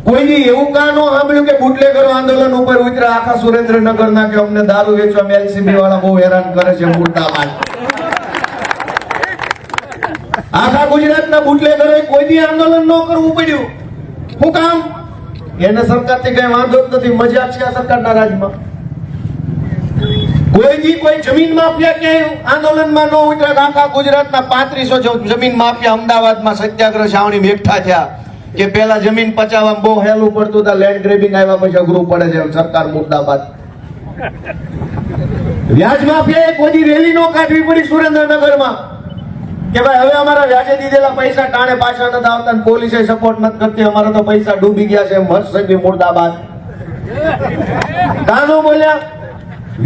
કોઈ દી એવું કાં ન સાંભળ્યું કે બુટલેગરો આંદોલન ઉપર ઉતરા આખા સુરેન્દ્રનગર ના કે અમને દારૂ વેચવા એલસીબી વાળા બહુ હેરાન કરે છે મુદ્દામાં. આખા ગુજરાતના બુટલેગરોએ કોઈ દી આંદોલન ન કરવું પડ્યું. શું કામ? એને સરકારથી કઈ વાંધો જ નથી, મજા છે આ સરકારના રાજમાં. કોઈ દી કોઈ જમીન માફિયા ક્યાંય આંદોલનમાં ન ઉતર્યા. આખા ગુજરાતના 3500 જમીન માફિયા અમદાવાદમાં સત્યાગ્રહ છાવણી બેઠા થયા કે પેલા જમીન પચાવવામાં બહુ હેલું પડતું હતું, લેન્ડ ગ્રેબિંગ આવ્યા પછી અઘરું પડે છે, સરકાર મુદ્દાબાદ. વ્યાજ માફિયાએ કોઈ દી રેલી નો કાઢવી પડી સુરેન્દ્રનગરમાં કે ભાઈ હવે અમારા વ્યાજે દીધેલા પૈસા ટાણે પાછા નથી આવતા, પોલીસે સપોર્ટ નથી કરતી, અમારા તો પૈસા ડૂબી ગયા છે, હર્ષ મુર્દાબાદ. કાનો બોલ્યા?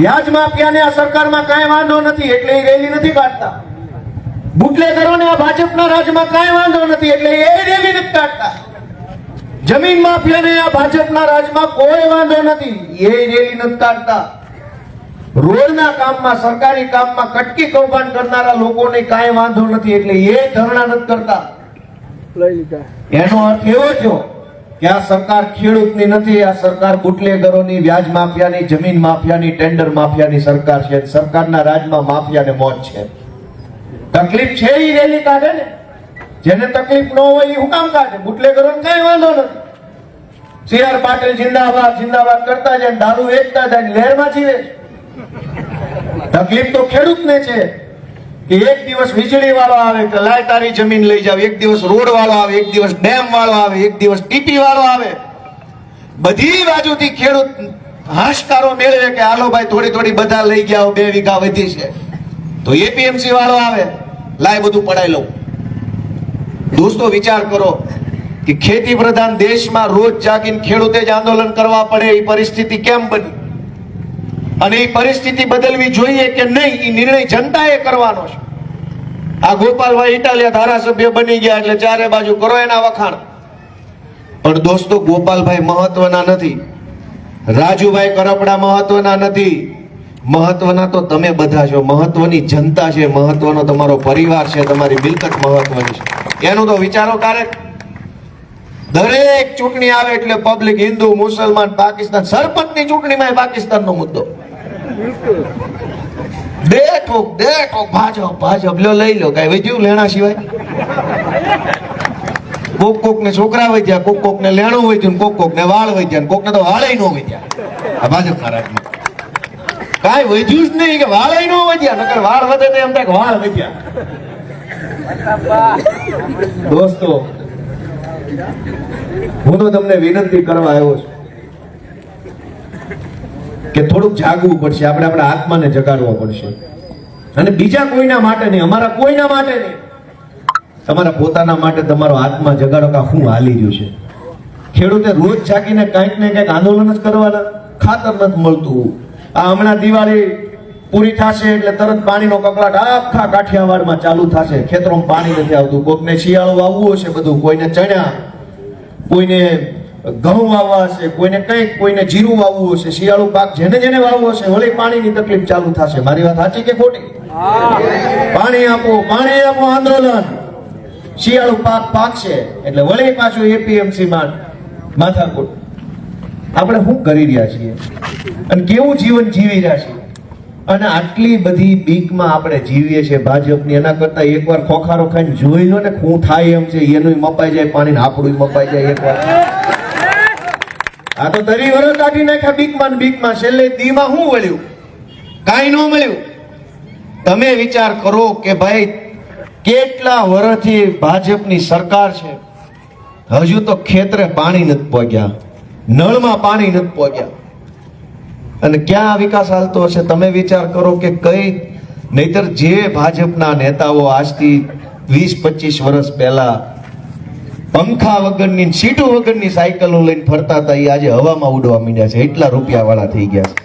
વ્યાજ માફિયાને આ સરકારમાં કાંઈ વાંધો નથી એટલે એ રેલી નથી કાઢતા. બુટલેગરોને આ ભાજપના રાજમાં કાંઈ વાંધો નથી એટલે એ રેલી નથી કાઢતા. જમીન માફિયાને આ ભાજપના રાજમાં કોઈ વાંધો નથી, એ રેલી નથી કાઢતા. રોડના કામમાં, સરકારી કામમાં કટકી કૌભાંડ કરનારા લોકોને કાંઈ વાંધો નથી એટલે એ ધરણા નથી કરતા. એનો અર્થ એવો થયો કે આ સરકાર ખેડૂતની નથી, આ સરકાર બુટલેગરોની, વ્યાજ માફિયાની, જમીન માફિયાની, ટેન્ડર માફિયાની સરકાર છે. સરકારના રાજમાં માફિયાને મોજ છે. તકલીફ છે એ રેલી કાઢે ને, જેને તકલીફ ન હોય એ હું કામ કાઢે? બુટલેગરોને કઈ વાંધો નથી. CR પાટીલ જિંદાબાદ જિંદાબાદ કરતા જાય, દારૂ વેચતા જાય, લહેરમાં જીવે. તકલીફ તો ખેડૂતને છે કે એક દિવસ વીજળી વાળો આવે કે લાય તારી જમીન લઈ જાવ, એક દિવસ રોડ વાળો આવે, એક દિવસ ડેમ વાળો આવે, એક દિવસ ટીપી વાળો આવે. બધી બાજુથી ખેડૂત હાશકારો મેળવે કે હાલો ભાઈ થોડી થોડી બધા લઈ ગયા, 2 વીઘા વધી છે. તો એપીએમસી વાળો આવે, લાય બધું પડાઈ લઉં. દોસ્તો વિચાર કરો કે ખેતી પ્રધાન દેશમાં રોજ જાગીને ખેડૂતે જ આંદોલન કરવા પડે એ પરિસ્થિતિ કેમ બની? અને એ પરિસ્થિતિ બદલવી જોઈએ કે નહીં એ નિર્ણય જનતાએ કરવાનો છે. આ ગોપાલભાઈ ઇટાલિયા ધારાસભ્ય બની ગયા એટલે ચારે બાજુ કરો એના વખાણ. પણ દોસ્તો ગોપાલભાઈ મહત્વના નથી, રાજુભાઈ કરપડા મહત્વના નથી, મહત્વના તો તમે બધા છો. મહત્વની જનતા છે, મહત્વનો તમારો પરિવાર છે, તમારી મિલકત મહત્વની છે. એનું તો વિચારો ક્યારેક. દરેક ચૂંટણી આવે એટલે પબ્લિક હિન્દુ, મુસલમાન, પાકિસ્તાન, સરપંચની ચૂંટણીમાં પાકિસ્તાનનો મુદ્દો. બે ઠોક ભાજપ ભાજપ લ્યો લઈ લો, કઈ વધ્યું લેણા સિવાય? કોક ને છોકરા વધ્યા, કોક ને લેણું વધ્યું, કોક ને વાળ વધ્યા, કોક ને તો વાળે નો વધ્યા. આ ભાજપના રાજમાં કાંઈ વધ્યું જ નહીં કે વાળે નો વધ્યા, નકર વાળ વધે તો એમ થાય વાળ વધ્યા. દોસ્તો હું તો તમને વિનંતી કરવા આવ્યો છું કે થોડુંક જાગવું પડશે. આપણે આપણા આત્માને જગાડવો પડશે. અને બીજા કોઈના માટે નહીં, અમારા કોઈના માટે નહીં, તમારા પોતાના માટે તમારો આત્મા જગાડો કે શું હાલી રહ્યું છે. ખેડૂતે રોજ જાગીને કંઈક ને કંઈક આંદોલન જ કરવાના. ખાતર નથી મળતું. આ હમણાં દિવાળી પૂરી થશે એટલે તરત પાણીનો કકળાટ આખા કાઠિયાવાડમાં ચાલુ થશે. ખેતરોમાં પાણી નથી આવતું. કોઈને શિયાળો વાવવું હશે બધું, કોઈને ચણા, કોઈને ઘઉં વાવવા હશે, કોઈને કંઈક, કોઈને જીરું વાવવું હશે. શિયાળુ પાક જેને જેને વાવવો હશે વળી પાણીની તકલીફ ચાલુ થશે. મારી વાત સાચી કે ખોટી? પાણી આપો આંદોલન. શિયાળુ પાક પાકશે એટલે વળી પાછું એપીએમસી માં માથાકૂટ. આપણે શું કરી રહ્યા છીએ અને કેવું જીવન જીવી રહ્યા છીએ? અને આટલી બધી બીકમાં આપણે જીવીએ છીએ ભાજપની. એના કરતા એકવાર ખોખારો ખાઈને જોઈ લો ને શું થાય એમ છે. એનું મપાઈ જાય પાણી, આપણું મપાઈ જાય એકવાર. આ તો 30 વર્ષ કાઢી નાખ્યા બીકમાં. છેલ્લે દીમાં શું વળ્યું? કાંઈ ન મળ્યું. તમે વિચાર કરો કે ભાઈ કેટલા વર્ષથી ભાજપની સરકાર છે, હજુ તો ખેતરે પાણી નથી પહોંચ્યા, નળમાં પાણી નથી પહોંચ્યા. અને ક્યાં વિકાસ હાલતો હશે? તમે વિચાર કરો કે કઈ. નહીતર જે ભાજપના નેતાઓ આજથી 20-25 વર્ષ પહેલા પંખા વગરની, સીટો વગરની સાયકલો લઈને ફરતા હતા, એ આજે હવામાં ઉડવા માંડ્યા છે. એટલા રૂપિયા વાળા થઈ ગયા છે.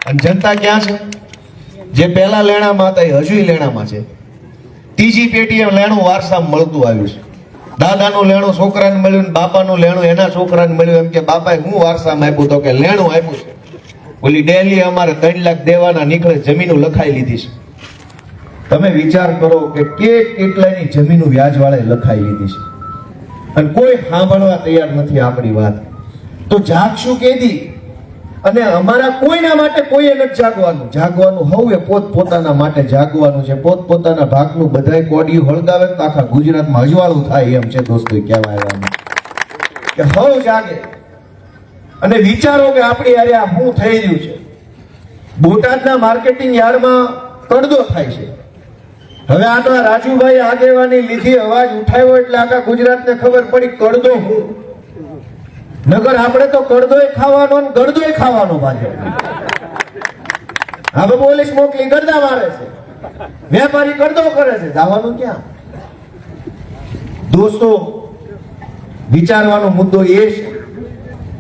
અને જનતા ક્યાં છે? જે પહેલા લેણામાં હતા એ હજુ લેણામાં છે. ત્રીજી પેઢીએ લેણું વારસામાં મળતું આવ્યું છે. દાદાનું લેણું છોકરાને મળ્યું, બાપાનું લેણું એના છોકરાને મળ્યું. એમ કે બાપાએ હું વારસામાં આપ્યું? તો કે લેણું આપ્યું છે. ઓલી ડેલી અમારે 3 લાખ દેવાના નીકળે, જમીનો લખાઈ લીધી છે. તમે વિચાર કરો કે કેટલાની જમીનો વ્યાજ વાળે લખાઈ લીધી છે. અને કોઈ સાંભળવા તૈયાર નથી આપણી વાત. તો જાગશું કેદી? અને અમારા કોઈના માટે કોઈએ નથી જાગવાનું. જાગવાનું હવે પોતપોતાના માટે જાગવાનું છે. પોતપોતાના ભાગનું બધાય કોડિયું હળગાવે તો આખા ગુજરાતમાં અજવાળું થાય એમ છે દોસ્તો. કહેવાય એવાનું કે હવે જાગે અને વિચારો કે આપણી યારે આ શું થઈ રહ્યું છે. બોટાદના માર્કેટિંગ યાર્ડમાં કડદો થાય છે. હવે આ તો રાજુભાઈ આગેવાની લીધી, અવાજ ઉઠાવ્યો એટલે આખા ગુજરાતને ખબર પડી કડદો હું. નગર આપણે તો કડદોય ખાવાનો ને ગળદોય ખાવાનો પાછો. હવે પોલીસ મોકલી ગરદા મારે છે, વેપારી કડદો કરે છે, જવાનું ક્યાં? દોસ્તો, વિચારવાનો મુદ્દો એ છે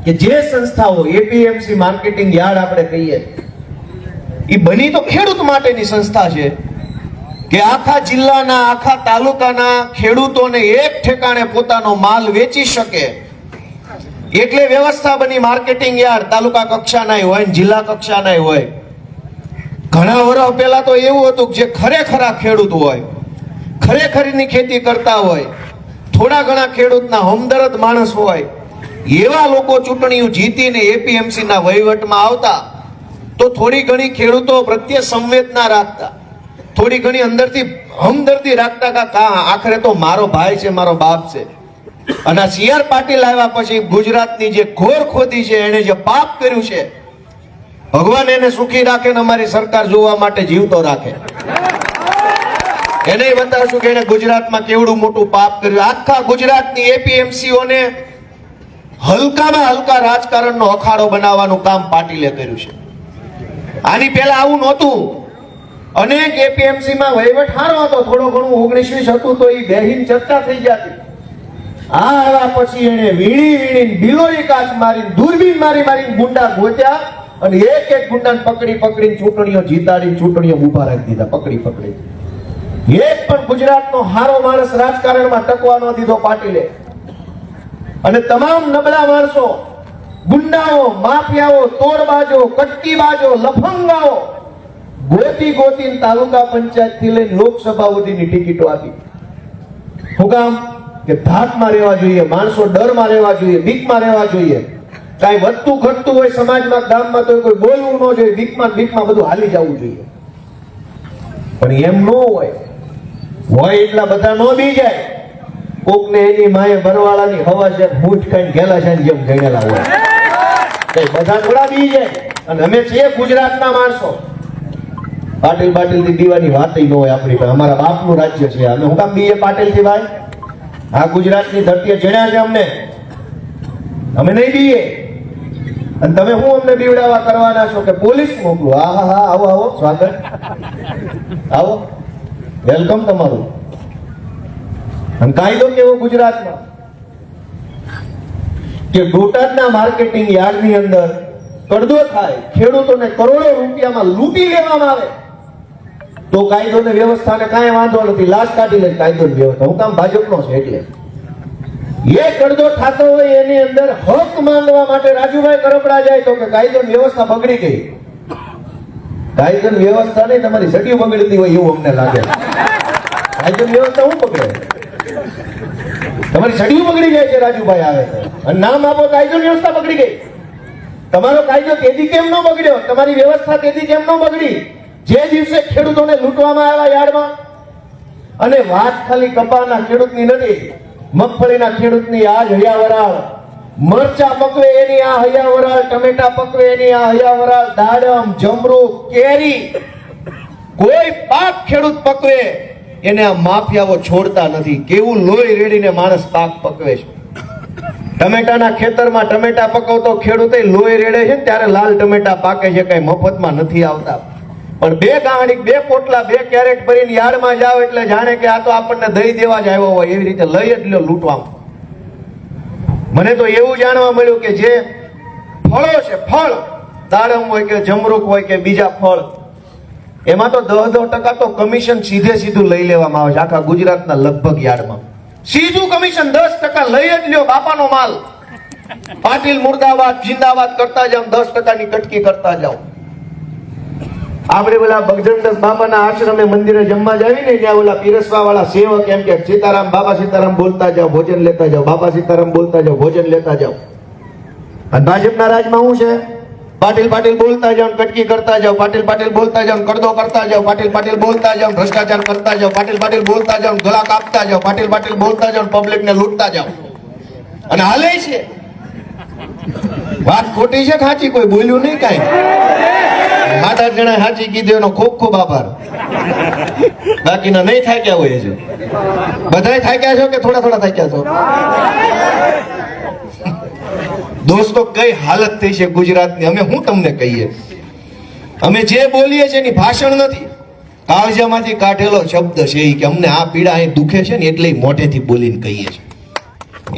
કે જે સંસ્થાઓ એપીએમસી માર્કેટિંગ યાર્ડ આપણે કહીએ એ બની તો ખેડૂત માટેની સંસ્થા છે કે આખા જિલ્લાના આખા તાલુકાના ખેડૂતોને એક ઠેકાણે પોતાનો માલ વેચી શકે એટલે વ્યવસ્થા બની. માર્કેટિંગ યાર્ડ તાલુકા કક્ષાના હોય ને જિલ્લા કક્ષાના હોય. ઘણા વર્ષ પહેલા તો એવું હતું કે જે ખરેખર ખેડૂત હોય, ખરેખરની ખેતી કરતા હોય, થોડા ઘણા ખેડૂતના હમદર્દ માણસ હોય, એવા લોકો ચૂંટણીઓ જીતીને એપીએમસી ના વહીવટમાં આવતા તો થોડી ઘણી ખેડૂતો પ્રત્યે સંવેદના રાખતા, થોડી ઘણી અંદરથી હમદર્દી રાખતા કે આખરે તો મારો ભાઈ છે, મારો બાપ છે. અને સીઆર પાટીલ આવ્યા પછી ગુજરાતની જે ઘોર ખોદી છે, એને જે પાપ કર્યું છે, ભગવાન એને સુખી રાખે ને અમારી સરકાર જોવા માટે જીવતો રાખે. એને બતાવશું કે એને ગુજરાતમાં કેવડું મોટું પાપ કર્યું. આખા ગુજરાતની એપીએમસીઓને હલકામાં હલકા રાજકારણનો અખાડો બનાવવાનું કામ પાટીલે કર્યું છે. આની પહેલા આવું નહોતું. અનેક એપીએમસી માં વહીવટ સારો હતો, થોડો ઘણું 19-20 હતું તો એ બેહીન ચર્ચા થઈ જતી. આ આવ્યા પછી એને વીણી બિલોરી કાચ મારી, દૂરબીન મારી ગુંડા ગોત્યા અને એક એક ગુંડાને પકડીને ચૂંટણીઓ જીતાડીને ચૂંટણીઓ ઉભા રાખી દીધા. પકડી એક પણ ગુજરાતનો હારો માણસ રાજકારણમાં ટકવા ન દીધો પાટીલે. અને તમામ નબળા માણસો, ગુંડાઓ, માફિયાઓ, તોડબાજો, કટકીબાજો, લફંગાઓ ગોતીને તાલુકા પંચાયત થી લઈને લોકસભા સુધીની ટિકિટો આપી. શું કામ? કે ધાકમાં રહેવા જોઈએ, માણસો ડરમાં રહેવા જોઈએ, બીકમાં રહેવા જોઈએ. કાંઈ વધતું ઘટતું હોય સમાજમાં, ગામમાં તો કોઈ બોલવું ન જોઈએ, બીકમાં બધું હાલી જવું જોઈએ. પણ એમ ન હોય એટલા બધા ન બી જાય. કોકને એની માએ બરવાળાની હવા છે, ભૂજ ખાઈને ગેલા છે જેમ ગણેલા હોય, બધા થોડા બી જાય. અને અમે છીએ ગુજરાતના માણસો. પાટીલ થી દીવાની વાત ન હોય આપણી પાસે. અમારા બાપનું રાજ્ય છે, અમે હું કામ બીએ પાટીલ થી ભાઈ? આ ગુજરાતની ધરતીએ જણ્યા છે અમને, અમે નહીં બીએ. અને તમે હું અમને બીવડાવા કરવાના છો કે પોલીસ મોકલો? હા, આવો સ્વાગત, આવો, વેલકમ તમારું. અને કાયદો કેવો ગુજરાતમાં કે બોટાદના માર્કેટિંગ યાર્ડની અંદર કડદો થાય, ખેડૂતોને કરોડો રૂપિયામાં લૂંટી લેવામાં આવે તો કાયદો ને વ્યવસ્થાને કાંઈ વાંધો નથી, લાશ કાઢી લે કાયદો ને વ્યવસ્થા. હું કામ ભાજપનો છે એટલે એ કડદો થતો હોય એની અંદર હક માંગવા માટે રાજુભાઈ કરપડા જાય તો કે કાયદો ની વ્યવસ્થા બગડી ગઈ. કાયદો ની વ્યવસ્થા નહીં, તમારી સડીઓ બગડતી હોય એવું અમને લાગે. કાયદો ની વ્યવસ્થા હું પકડે? તમારી સડીઓ બગડી જાય છે રાજુભાઈ આવે અને નામ આપો કાયદો ની વ્યવસ્થા બગડી ગઈ. તમારો કાયદો તેથી કેમ ન બગડ્યો? તમારી વ્યવસ્થા તેથી કેમ ન બગડી? જે દિવસે ખેડૂતોને લૂંટવામાં આવ્યા યાર્ડમાં, અને વાત ખાલી કપાના ખેડૂતની નથી, મગફળીના ખેડૂતની આ જ હૈયાવરાળ, મરચા પકવે એની આ હૈયાવરાળ, ટમેટા પકવે એની આ હૈયાવરાળ, દાડમ, જમરૂ, કેરી, કોઈ પાક ખેડૂત પકવે એને આ માફિયાઓ છોડતા નથી. કેવું લોહી રેડીને માણસ પાક પકવે છે. ટમેટાના ખેતરમાં ટમેટા પકવતો ખેડૂતે લોહી રેડે છે ને ત્યારે લાલ ટમેટા પાકે છે, કઈ મફતમાં નથી આવતા. પણ 2 ગાંડી, 2 પોટલા, 2 કેરેટ ભરીને યાર્ડમાં જાવ એટલે જાણે કે આ તો આપણને દહીં દેવા જ આવ્યો હોય એવી રીતે લઈ જ લ્યો લૂંટવામાં. મને તો એવું જાણવા મળ્યું કે જે ફળો છે, ફળ, દાડમ હોય કે જમરૂક હોય કે બીજા ફળ, એમાં તો 10% તો કમિશન સીધું લઈ લેવામાં આવે છે આખા ગુજરાતના લગભગ યાર્ડમાં. સીધું કમિશન 10% લઈ જ લ્યો, બાપાનો માલ. પાટીલ મુર્દાબાદ, જિંદાબાદ કરતા જાવ, 10%ની કટકી કરતા જાવ. આપણે ઓલા બગજનદાસ બાપાના આશ્રમે મંદિરે જમવા જાવી ને ત્યાં ઓલા પીરસવા વાળા સેવક એમ કે સીતારામ બાબા સીતારામ બોલતા જાઓ ભોજન લેતા જાઓ, બાબા સીતારામ બોલતા જાઓ ભોજન લેતા જાઓ. અને ભાજપના રાજમાં શું છે? પાટીલ પાટીલ બોલતા જાઓ, કટકી કરતા જાઓ, પાટીલ પાટીલ બોલતા જાઓ, કડદો કરતા જાઓ, પાટીલ પાટીલ બોલતા જાઓ, ભ્રષ્ટાચાર કરતા જાઓ, પાટીલ પાટીલ બોલતા જાઓ, ગળા કાપતા જાઓ, પાટીલ પાટીલ બોલતા જાઓ, પબ્લિકને લૂંટતા જાઓ. અને હાલે છે. વાત ખોટી છે સાચી? કોઈ બોલ્યું નહીં કાંઈ? 7-8 જણા સાચી કીધું એનો ખૂબ ખૂબ આભાર. બાકીના નહીં થાક્યા હોય છે. બધાય થાક્યા છો કે થોડા થોડા થાક્યા છો? દોસ્તો કઈ હાલત થઈ છે ગુજરાતની, અમે શું તમને કહીએ? અમે જે બોલીએ છીએ એની ભાષણ નથી, કાળજામાંથી કાઢેલો શબ્દ છે એ કે અમને આ પીડા અહીં દુખે છે ને એટલે મોઢેથી બોલીને કહીએ છીએ.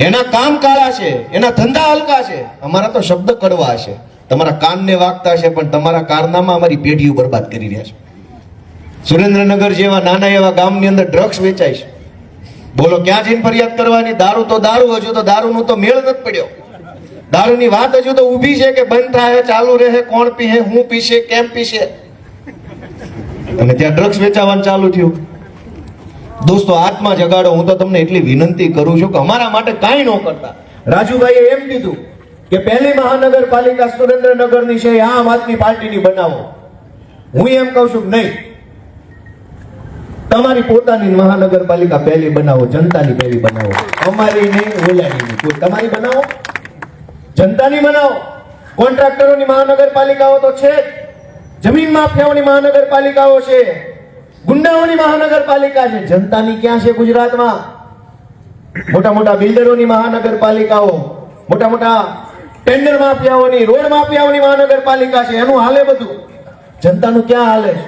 એના કામ કાળા છે, એના ધંધા હલકા છે, અમારા તો શબ્દ કડવા છે. તમારા કાનને વાગતા છે પણ તમારા કારનામાં અમારી પેઢીઓ બરબાદ કરી રહ્યા છે. સુરેન્દ્રનગર જેવા નાના એવા ગામની અંદર ડ્રગ્સ વેચાય છે. બોલો ક્યાં જઈને ફરિયાદ કરવાની? દારૂ તો દારૂ, હજુ તો દારૂનો તો મેળ નથી પડ્યો. દારૂની વાત હજુ તો ઊભી છે કે બંધ થાય, ચાલુ રહે, કોણ પીએ, હું પીશે, કેમ પીશે, અને ત્યાં ડ્રગ્સ વેચાવાનું ચાલુ થયું. દોસ્તો આત્મા જગાડો. હું તો તમને એટલી વિનંતી કરું છું કે અમારા માટે કાંઈ ન કરતા. રાજુભાઈએ એમ કીધું કે પહેલી મહાનગરપાલિકા સુરેન્દ્રનગરની છે આમ આદમી પાર્ટીની બનાવો. હું એમ કહું છું કે નહીં, તમારી પોતાની મહાનગરપાલિકા પહેલી બનાવો, જનતાની પહેલી બનાવો. અમારી નહીં, ઓલાની નહીં, તમારી બનાવો, જનતાની બનાવો. કોન્ટ્રાક્ટરોની મહાનગરપાલિકાઓ તો છે જ, જમીન માફિયાઓની મહાનગરપાલિકાઓ છે, ગુંડાઓની મહાનગરપાલિકા છે. જનતાની ક્યાં છે ગુજરાતમાં? મોટા મોટા બિલ્ડરોની મહાનગરપાલિકાઓ, મોટા મોટા ટેન્ડર માફિયાઓની, રોડ માફિયાઓની મહાનગરપાલિકા છે. એનું હાલે બધું, જનતાનું ક્યાં હાલે છે?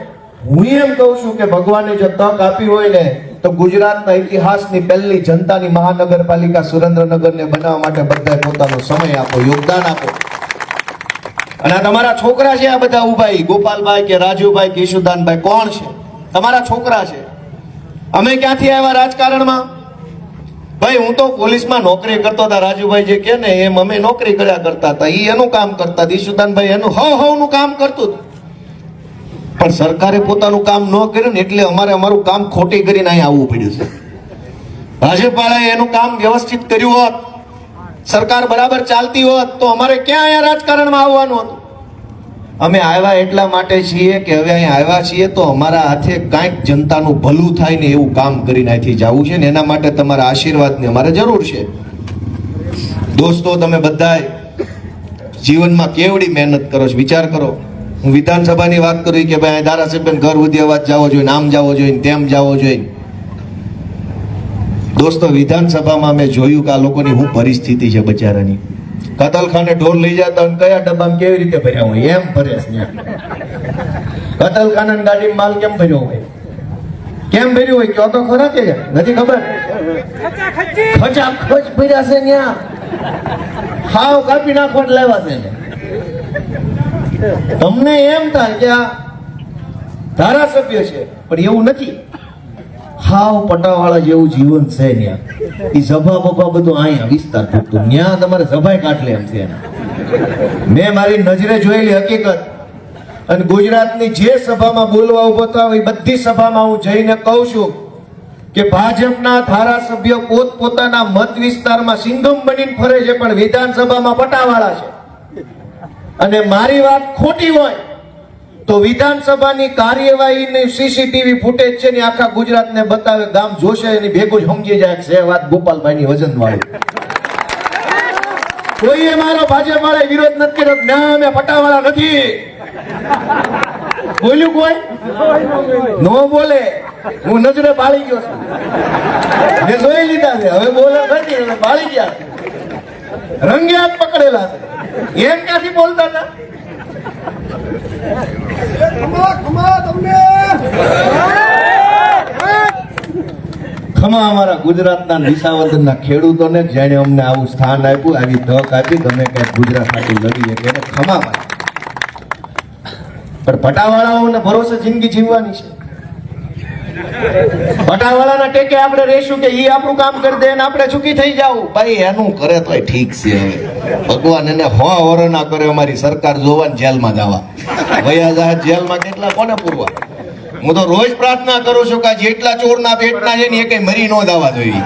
હું એમ કહું છું કે ભગવાને જો તક આપી હોય ને તો ગુજરાતના ઇતિહાસની પહેલી જનતાની મહાનગરપાલિકા સુરેન્દ્રનગરને બનાવવા માટે બધાએ પોતાનો સમય આપો, યોગદાન આપો. અને આ તમારા છોકરા છે, આ બધા ઉભા, ગોપાલભાઈ કે રાજુભાઈ કે ઈશુદાનભાઈ, કોણ છે? તમારા છોકરા છે. અમે ક્યાંથી આવ્યા રાજકારણમાં? ભાઈ હું તો પોલીસમાં નોકરી કરતો હતા, રાજુભાઈ જે કે ને એમ અમે નોકરી કર્યા કરતા હતા. ઈ એનું કામ કરતા, ઈશુદાનભાઈ એનું હવનું કામ કરતું હતું. પણ સરકારે પોતાનું કામ ન કર્યું ને એટલે અમારે અમારું કામ ખોટી કરીને અહીં આવવું પડ્યું છે. ભાજપવાળાએ એનું કામ વ્યવસ્થિત કર્યું હોત, સરકાર બરાબર ચાલતી હોત તો અમારે ક્યાં અહીંયા રાજકારણમાં આવવાનું હતું? અમે આવ્યા એટલા માટે છીએ કે હવે અહીંયા આવ્યા છીએ તો અમારા હાથે કાંઈક જનતાનું ભલું થાય ને એવું કામ કરીને અહીંથી જવું છે ને એના માટે તમારા આશીર્વાદની અમારે જરૂર છે. દોસ્તો તમે બધા જીવનમાં કેવડી મહેનત કરો છો, વિચાર કરો. હું વિધાનસભાની વાત કરું કે ભાઈ ધારાસભ્ય ઘર સુધી અવાજ જવો જોઈએ, આમ જવો જોઈએ, તેમ જવો જોઈએ. દોસ્તો વિધાનસભામાં મેં જોયું કે આ લોકોની શું પરિસ્થિતિ છે બચારાની. કતલખાને ઢોર લઈ જતા હોય કયા ડબ્બામાં કેવી રીતે ભર્યા હોય એમ ભરે છે. કતલખાના ગાડીમાં માલ કેમ ભર્યો હોય, કેમ ભર્યું હોય કયો તો ખરા કે નથી ખબર? ખચાખચ ભર્યા છે ત્યાં, હાવ કાપી નાખવા લેવા છે. તમને એમ થાય કે આ ધારાસભ્ય છે પણ એવું નથી. હાવ પટાવાળા જેવું જીવન છે ત્યાં. એ સભા બભા બધું અહીંયા વિસ્તાર પૂરતું, ત્યાં તમારે સભાય કાઢલે એમ છે. મેં મારી નજરે જોયેલી હકીકત. અને ગુજરાતની જે સભામાં બોલવા ઉભો થતા હોય બધી સભામાં હું જઈને કહું છું કે ભાજપના ધારાસભ્યો પોતપોતાના મત વિસ્તારમાં સિંઘમ બનીને ફરે છે પણ વિધાનસભામાં પટાવાળા છે. અને મારી વાત ખોટી હોય તો વિધાનસભાની કાર્યવાહીની સીસીટીવી ફૂટેજ છે ને આખા ગુજરાતને બતાવે, ગામ જોશે એની ભેગું જ સમજી જાય છે વાત ગોપાલભાઈની વજન વાળી. કોઈએ મારો ભાજપ વાળા વિરોધ નથી કર્યો, ના અમે પટાવાળા નથી બોલ્યું કોઈ? નો બોલે. હું નજરે બાળી ગયો છું, મેં જોઈ લીધા છે. હવે બોલે નથી, બાળી ગયા, રંગે હાથ પકડેલા છે. એમ ક્યાંથી બોલતા હતા? ખમા અમારા ગુજરાતના વિસાવદરના ખેડૂતોને જેને અમને આવું સ્થાન આપ્યું, આવી તક આપી, તમે ક્યાંક ગુજરાત માટે લડી એટલે એને ખમા પાડી. પણ પટાવાળાઓને ભરોસે જિંદગી જીવવાની છે. પટાવાળાના ટેકે આપણે રહેશું કે ઈ આપણું કામ કરી દે ને આપણે ચૂકી થઈ જાવ? ભાઈ એનું કરે તોય ઠીક છે. હવે ભગવાન એને વર ના કરે અમારી સરકાર જોવાને જેલમાં જવા વયા જાય. જેલમાં કેટલા કોને પૂરવા? હું તો રોજ પ્રાર્થના કરું છું કે જેટલા ચોરના પેટના છે ને એ કઈ મરી ન જવા જોઈએ.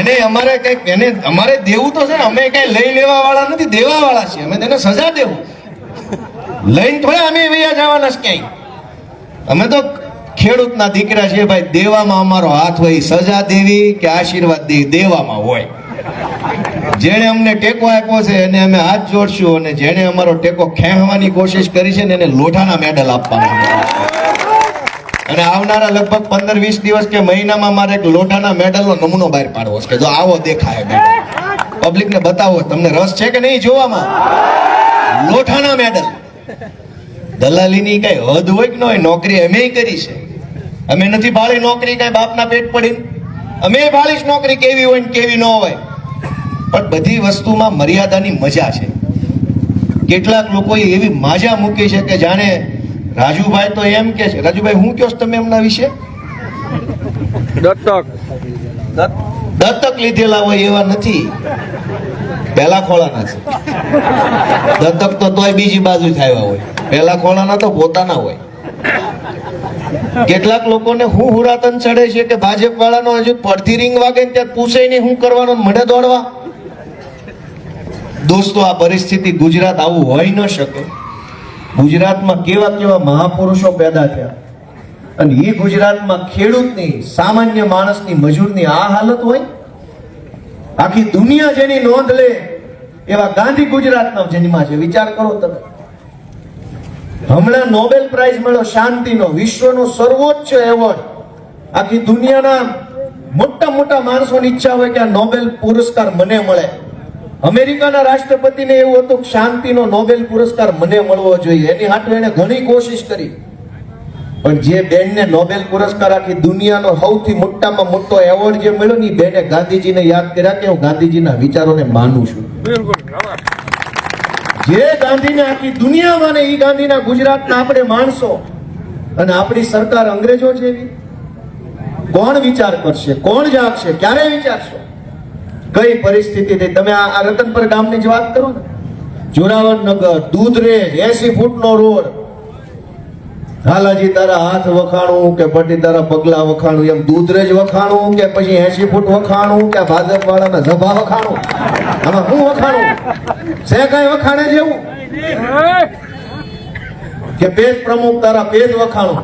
એને અમારે કઈક એને અમારે દેવું તો છે ને, અમે કઈ લઈ લેવા વાળા નથી, દેવા વાળા છીએ. અમે તેને સજા દેવું, લઈને થોડા અમે વયા જવાના છે ક્યાંય. અમે તો ખેડૂતના દીકરા છીએ ભાઈ. દેવામાં અમારો હાથ હોય. સજા દેવી કે આશીર્વાદ દેવી દેવામાં હોય. જેણે અમને ટેકો આપ્યો છે એને અમે હાથ જોડશું, અને જેણે અમારો ટેકો ખેંચવાની કોશિશ કરી છે ને એને લોઢાના મેડલ આપવાના. અને આવનારા લગભગ 15-20 દિવસ કે મહિનામાં મારે એક લોઢાના મેડલનો નમૂનો બહાર પાડવો છે કે જો આવો દેખાય મેડલ, પબ્લિકને બતાવો. તમને રસ છે કે નહીં જોવામાં? લોઢાના મેડલ. દલાલીની કઈ હદ હોય કે ન હોય? નોકરી અમે કરી છે. અમે નથી ભાળી નોકરી કઈ બાપના પેટ પડીને. અમે ભાળીશ નોકરી કેવી હોય ને કેવી ન હોય. પણ બધી વસ્તુમાં મર્યાદાની મજા છે. કેટલાક લોકોએ એવી માજા મૂકી છે કે જાણે રાજુભાઈ તો એમ કે છે. રાજુભાઈ હું કહો તમે એમના વિશે? દત્તક લીધેલા હોય એવા નથી, પેલા ખોળાના છે. દત્તક તો તોય બીજી બાજુ થયા હોય, પેલા ખોળાના તો પોતાના હોય. કેટલાક લોકોને હું હુરાતન ચડે છે કે ભાજપ વાળાનો હજુ પડતી રીંગ વાગે ને ત્યાં પૂછે નહીં હું કરવાનું, મળે દોડવા. દોસ્તો આ પરિસ્થિતિ ગુજરાત આવું હોઈ ન શકે. ગુજરાતમાં કેવા કેવા મહાપુરુષો પેદા થયા, અને એ ગુજરાતમાં ખેડૂતની, સામાન્ય માણસની, મજૂરની આ હાલત હોય. આખી દુનિયા જેની નોંધ લે એવા ગાંધી ગુજરાતના જન્મા છે. વિચાર કરો તમે. હમણાં નોબેલ પ્રાઇઝ મળ્યો શાંતિનો, વિશ્વનો સર્વોચ્ચ એવોર્ડ. આખી દુનિયાના મોટા મોટા માણસોની ઈચ્છા હોય કે આ નોબેલ પુરસ્કાર મને મળે. અમેરિકાના રાષ્ટ્રપતિને એવું હતું કે શાંતિનો નોબેલ પુરસ્કાર મને મળવો જોઈએ. એની હાટુ એને ઘણી કોશિશ કરી, પણ જે બેનને નોબેલ પુરસ્કાર આખી દુનિયાનો સૌથી મોટામાં મોટો એવોર્ડ જે મળ્યો ને, બેને ગાંધીજીને યાદ કર્યા કે હું ગાંધીજીના વિચારોને માનું છું. જે ગાંધીને આખી દુનિયા માને એ ગાંધીના ગુજરાતના આપણે માણસો, અને આપણી સરકાર અંગ્રેજો જેવી. કોણ વિચાર કરશે? કોણ જાગશે? ક્યારે વિચારશો? કઈ પરિસ્થિતિ થઈ? તમે આ રતનપર ગામની જ વાત કરો ને. જોરાવરનગર, દૂધરેજ, 80 ફૂટનો રોડ. હાલાજી તારા હાથ વખાણું કે પટી તારા પગલા વખાણું, એમ દૂધરેજ વખાણું કે પછી 80 ફૂટ વખાણું કે ભાજપ વાળાના સભા વખાણું? આમાં હું વખાણું છે? કઈ વખાણે જેવું કે પેજ પ્રમુખ તારા પેજ વખાણું?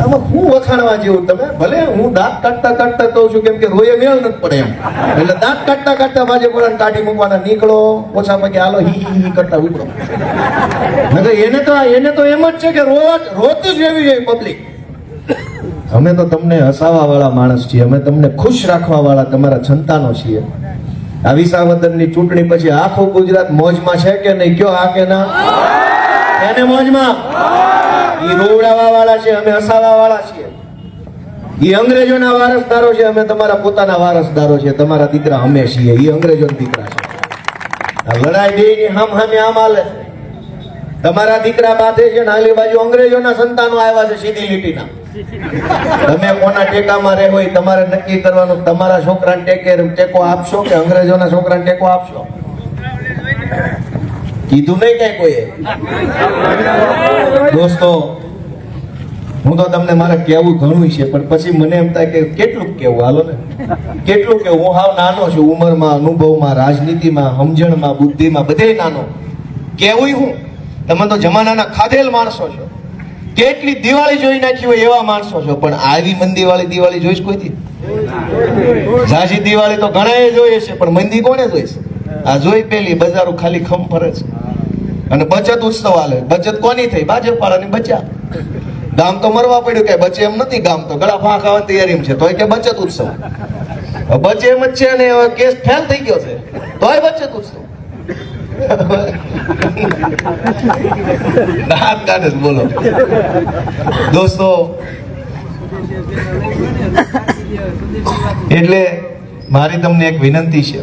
આમાં હું વખાણવા જેવું? તમે ભલે હું દાંત કાઢતા કાઢતા કહું છું, કેમ કે રોયે મેળ નથી પડે એમ. એટલે દાંત કાઢતા કાઢતા ભાજપ વાળાને કાઢી મૂકવાના. નીકળો ઓછા પગે, હાલો હી હી કરતા ઉપડો. એને તો એમ જ છે કે રોતું જ એવી જોઈએ પબ્લિક. અમે તો તમને હસાવા વાળા માણસ છીએ, અમે તમને ખુશ રાખવા વાળા તમારા સંતાનો છીએ. આ વિસાવદરની ચૂંટણી પછી આખું ગુજરાત મોજમાં છે કે નહીં? કયો હા કે ના? એને મોજમાં. ઈ રોવડાવા વાળા છે, અમે હસાવા વાળા છીએ. ઈ અંગ્રેજોના વારસદારો છે, અમે તમારા પોતાના વારસદારો છે. તમારા દીકરા અમે છીએ, ઈ અંગ્રેજોના દીકરા છે. આ લડાઈ બેયની હામે આમ હાલે છે. તમારા દીકરા બાધે છે ને આલી બાજુ અંગ્રેજોના સંતાનો આવ્યા છે સીધી લીટીના. તમે કોના ટેકામાં રહો એ તમારે નક્કી કરવાનું. તમારા છોકરાને ટેકો આપશો કે અંગ્રેજોના છોકરાને ટેકો આપશો? કીધું નહીં કઈ કોઈએ. દોસ્તો હું તો તમને મારે કહેવું ઘણું છે, પણ પછી મને એમ થાય કે કેટલું કેવું. હાલો ને, કેટલું કેવું. હું હાવ નાનો છું ઉંમરમાં, અનુભવમાં, રાજનીતિમાં, સમજણમાં, બુદ્ધિમાં, બધે નાનો. કેવું હું? તમે તો જમાનાના ખાધેલ માણસો છો. કેટલી દિવાળી જોઈ નાખી હોય એવા માણસો છો, પણ આવી મંદી વાળી દિવાળી જોઈશ કોઈથી? ઝાઝી દિવાળી તો ઘણાએ જોઈએ છે, પણ મંદી કોને જોઈશ? આ જોઈ પેલી બજારો ખાલી ખમ ફરે છે. અને બચત ઉત્સવ હાલે. બચત કોની થઈ? ભાજપ વાળાની બચ્યા. ગામ તો મરવા પડ્યું, કે બચે એમ નથી. ગામ તો ગળા ફા ખાવાની તૈયારી છે, તોય કે બચત ઉત્સવ. બચે એમ જ છે, અને કેસ ફેલ થઈ ગયો છે, તોય બચત ઉત્સવ. બોલો દોસ્તો, એટલે મારી તમને એક વિનંતી છે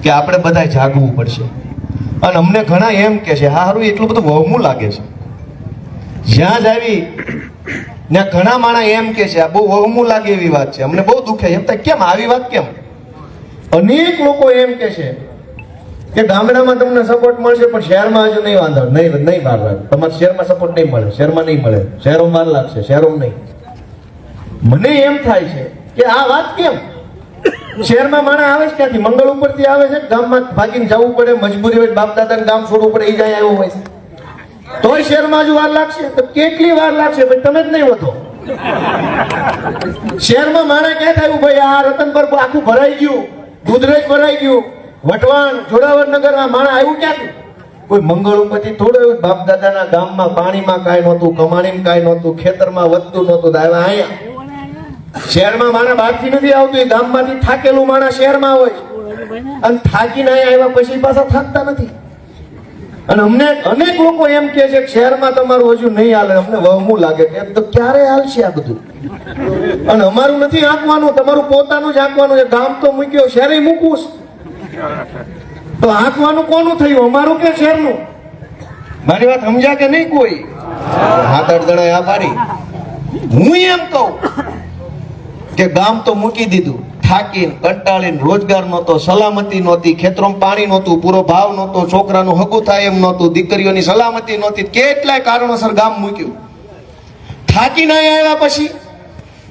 કે આપણે બધા જાગવું પડશે. અને અમને ઘણા એમ કે છે હારું એટલું બધું વહમું લાગે છે. જ્યાં જ આવી ને ઘણા માણસ એમ કે છે, આ બહુ વહમું લાગે એવી વાત છે, અમને બહુ દુખે. એમ થાય કેમ આવી વાત કેમ? અનેક લોકો એમ કે છે કે ગામડામાં તમને સપોર્ટ મળશે પણ શહેરમાં હજુ નહીં વાંધો, નહીં વાર લાગે, તમારે શહેરમાં સપોર્ટ નહીં મળે, શહેરમાં નહીં મળે, શહેરોમાં વાર લાગશે, શહેરોમાં નહીં. મને એમ થાય છે કે આ વાત કેમ? શહેરમાં માણસ આવે છે ક્યાંથી? મંગળ ઉપરથી આવે છે, ગામમાં ભાગીને જવું પડે, મજબૂરી હોય, બાપ દાદાને ગામ છોડવું પડે, એ જાય આવ્યો હોય છે, તોય શહેરમાં હજુ વાર લાગશે. તો કેટલી વાર લાગશે ભાઈ? તમે જ નહીં વધો. શહેરમાં માણસ ક્યાં થયું ભાઈ? આ રતનપર આખું ભરાઈ ગયું, દૂધરેજ ભરાઈ ગયું, વટવાણ, જોડાવરનગર, આ માણસ આવ્યું ક્યાંથી? કોઈ મંગળ ઉપરથી થોડું એવું. બાપ દાદાના ગામમાં પાણીમાં કાંઈ નહોતું, કમાણીમાં કાંઈ નહોતું, ખેતરમાં વધતું નહોતું, આવ્યા અહીંયા. શહેરમાં માણસ બહારથી નથી આવતું, એ ગામમાંથી થાકેલું માણસ શહેરમાં હોય અને થાકીને અહીંયા આવ્યા પછી પાછા થાકતા નથી. અને અમને અનેક લોકો એમ કે છે કે શહેરમાં તમારું હજુ નહીં હાલે, અમને વહમું લાગે કે તો ક્યારે હાલશે આ બધું? અને અમારું નથી આંકવાનું, તમારું પોતાનું જ આંકવાનું છે. ગામ તો મૂક્યો, શહેરે મૂકવું, તો આંકવાનું કોનું થયું, અમારું કે શહેરનું? મારી વાત સમજ્યા કે નહીં? કોઈ હાથ અડધડા આ પાડી. હું એમ કહું કે ગામ તો મૂકી દીધું, થાકીને કંટાળીને, રોજગાર નહોતો, સલામતી નહોતી, ખેતરોમાં પાણી નહોતું, પૂરો ભાવ નહોતો, છોકરાનું હગું થાય એમ નહોતું, દીકરીઓની સલામતી નહોતી, કેટલાય કારણોસર ગામ મૂક્યું. થાકીને આવ્યા પછી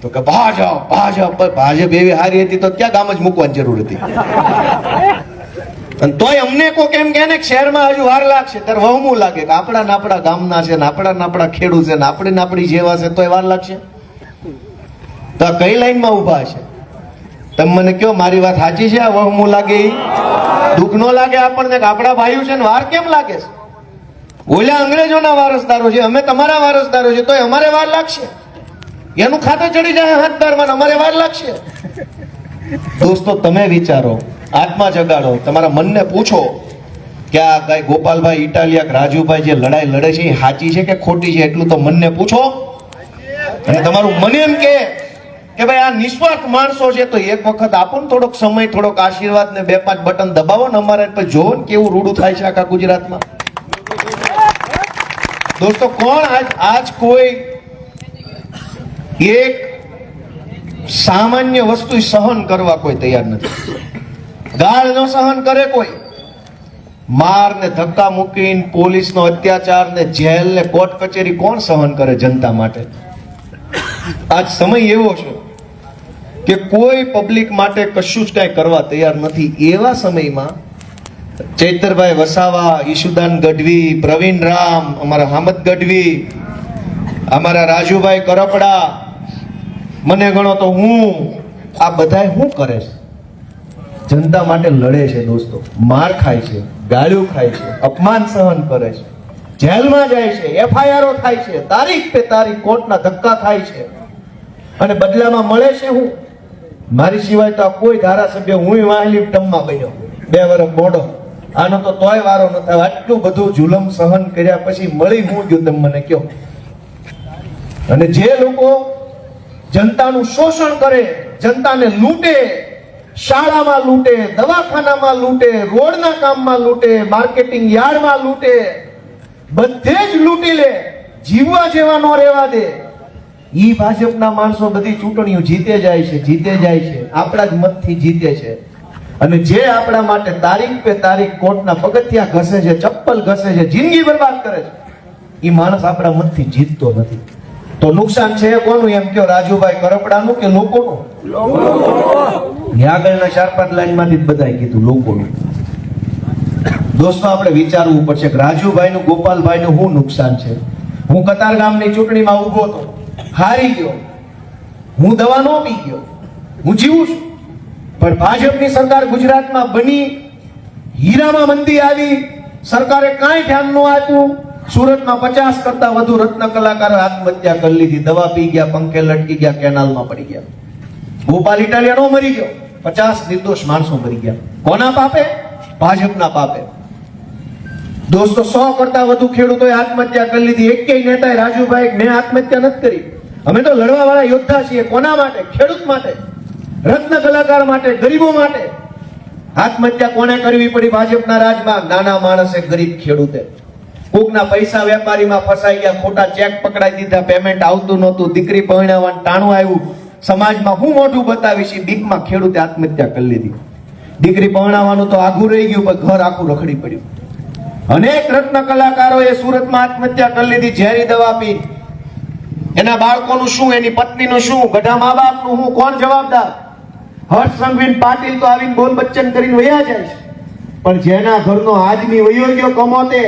તો કે ભાજપ એવી હારી હતી તો ક્યાં ગામ જ મૂકવાની જરૂર હતી? અને તોય અમને કોઈ કેમ કે ને શહેરમાં હજુ વાર લાગશે, ત્યારે વહમું લાગે કે આપણા ગામના છે ને આપણા ખેડૂત છે ને આપણી જેવા છે, તોય વાર લાગશે. તો આ કઈ લાઈનમાં ઉભા છે? તમે મને કહો, મારી વાત સાચી છે? આ વહમું લાગે, દુઃખ નો લાગે આપણને કે આપણા ભાઈઓ છે ને વાર કેમ લાગે છે? ઓલા અંગ્રેજોના વારસદારો છે, અમે તમારા વારસદારો છે, તોય અમારે વાર લાગશે. એનું ખાતે ચડી જાય હાથદારમાં, અમારે વાર લાગશે. દોસ્તો, તમે વિચારો, આત્મા જગાડો, તમારા મનને પૂછો કે આ કઈ ગોપાલભાઈ ઇટાલિયા, રાજુભાઈ જે લડાઈ લડે છે એ સાચી છે કે ખોટી છે? એટલું તો મનને પૂછો. અને તમારું મન એમ કે ભાઈ આ નિસ્વાર્થ માણસો છે, તો એક વખત આપો ને થોડોક સમય, થોડોક આશીર્વાદ ને 2-5 બટન દબાવો ને અમારે, પછી જોવો ને કેવું રૂડું થાય છે આખા ગુજરાતમાં. દોસ્તો, કોણ આજ કોઈ એક સામાન્ય વસ્તુ સહન કરવા કોઈ તૈયાર નથી. ગાળ ન સહન કરે કોઈ, માર ને ધક્કા મૂકીને, પોલીસનો અત્યાચાર ને જેલ ને કોર્ટ કચેરી કોણ સહન કરે જનતા માટે? આજ સમય એવો છે કે કોઈ પબ્લિક માટે કશું જ કાંઈ કરવા તૈયાર નથી. એવા સમયમાં ચૈતરભાઈ વસાવા, ઈશુદાન ગઢવી, પ્રવીણ રામ, અમારા હામદ ગઢવી, અમારા રાજુભાઈ કરપડા, મને ગણો તો હું, આ બધાય શું કરે છે? જનતા માટે લડે છે દોસ્તો. માર ખાય છે, ગાળ્યું ખાય છે, અપમાન સહન કરે છે, જેલમાં જાય છે, એફઆઈઆરો થાય છે, તારીખ પે તારીખ કોર્ટના ધક્કા ખાય છે, અને બદલામાં મળે છે હું? મારી સિવાય તો કોઈ ધારાસભ્ય, હું વાહલી ટમમાં બન્યો 2 વર્ષ મોડો, આનો તો તોય વારો ન થાય. આટલું બધું જુલમ સહન કર્યા પછી મળી હું ગયું, તમે મને કહો? અને જે લોકો જનતાનું શોષણ કરે, જનતાને લૂંટે, શાળામાં લૂંટે, દવાખાનામાં લૂંટે, રોડના કામમાં લૂંટે, માર્કેટિંગ યાર્ડમાં લૂંટે, બધે જ લૂંટી લે, જીવવા જેવા નો રહેવા દે, ઈ ભાજપના માણસો બધી ચૂંટણીઓ જીતે જાય છે, આપણા જ મતથી જીતે છે. અને જે આપણા માટે તારીખ પે તારીખ કોર્ટના પગથિયા ઘસે છે, ચપ્પલ ઘસે છે, જિંદગી બરબાદ કરે છે, ઈ માણસ આપણા મતથી જીતતો નથી. તો નુકસાન છે કોનું? એમ કયો રાજુભાઈ કરપડાનું કે લોકોનું? આગળના 4-5 લાઈનમાંથી જ બધાએ કીધું લોકોનું. દોસ્તો, આપણે વિચારવું પડશે કે રાજુભાઈનું, ગોપાલભાઈનું શું નુકસાન છે? હું કતારગામની ચૂંટણીમાં ઊભો હતો, હારી ગયો, હું દવા નો પી ગયો, હું જીવું છું, પણ ભાજપની સરકાર ગુજરાતમાં બની, હીરામાં મંદી આવી, સરકારે કાંઈ ધ્યાન ન આપ્યું. સુરતમાં 50 કરતા વધુ રત્ન કલાકારો આત્મહત્યા કરી લીધી, દવા પી ગયા, પંખે લટકી ગયા, કેનાલમાં પડી ગયા. ગોપાલ ઇટાલિયા નો મરી ગયો, 50 નિર્દોષ માણસો મરી ગયા. કોના પાપે? ભાજપના પાપે. દોસ્તો, 100 કરતા વધુ ખેડૂતોએ આત્મહત્યા કરી લીધી. એકેય નેતાએ, રાજુભાઈ, મેં આત્મહત્યા નથી કરી. અમે તો લડવા વાળા યોદ્ધા છીએ. કોના માટે? ખેડૂત માટે, રત્ન કલાકાર માટે, ગરીબો માટે. આત્મહત્યા કોને કરવી પડી ભાજપના રાજમાં? નાના માણસે, ગરીબ ખેડૂતે. કોકના પૈસા વેપારીમાં ફસાઈ ગયા, ખોટા ચેક પકડાઈ દીધા, પેમેન્ટ આવતું નહોતું, દીકરી પરણાવવાનું ટાણું આવ્યું, સમાજમાં હું મોઢું બતાવીશ એ બીકમાં ખેડૂતે આત્મહત્યા કરી લીધી. દીકરી પરણાવવાનું તો આઘું રહી ગયું, પણ ઘર આખું રખડી પડ્યું. અનેક રત્ન કલાકારોએ સુરતમાં આત્મહત્યા કરી લીધી ઝેરી દવા પી. એના બાળકોનું શું, એની પત્નીનું શું, ગઢા મા બાપનું શું, કોણ જવાબદાર? હર્ષ સંઘવી પાટીલ તો આવીને બોલ બચ્ચન કરીને વયા જાય છે, પણ જેના ઘરનો આદમી વયો ગયો કમોતે,